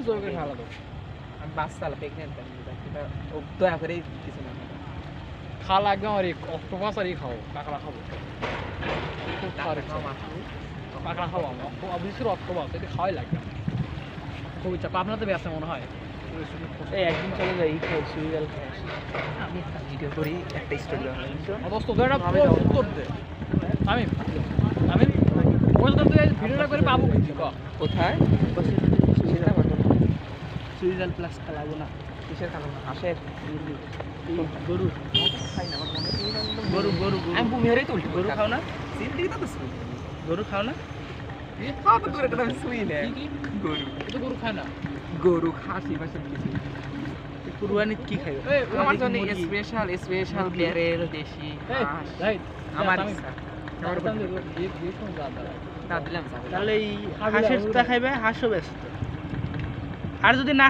জোর করে খাওয়া দাও আমি বাচ্চা প্রেগনেন্ট ও দয়া করে কিছু না খাওয়া লাগবে আমার অক্টোপাস আর খাও কাঁকড়া খাবো খুব খাওয়ার ইচ্ছা কাঁকড়া খাবো আমি অবশ্যই অক্টোপাস এটা খাওয়াই লাগবে খুব ইচ্ছা আপনাদের ব্যবসা মনে হয় এই একদিন চলে যাই খাই সুইগাল খাই আমি একটা ভিডিও করি একটা স্টোরি দোস্ত এটা উত্তর দে আমি আমি ওই তো তুই ভিডিওটা করে পাবো কিন্তু কোথায় সেটা বলো সুইজাল প্লাস খেলাবো না কিসের খাবো না হাঁসের গরু খাই না আমার মনে গরু গরু আমি বুমিহারেই তো উল্টি গরু খাও না সিলটি তো শুনি গরু খাও না খাওয়া তো করে আমি শুই না গরু তো গরু খায় না গরু খাসি বা সব কিছু কুরবানিত কি খাইবে আমার জন্য স্পেশাল প্লেয়ারের দেশি হাঁস আমার ইচ্ছা আমার না দিলাম তাহলে এই হাঁসেরটা খাইবে হাঁসও ব্যস্ত আর যদি না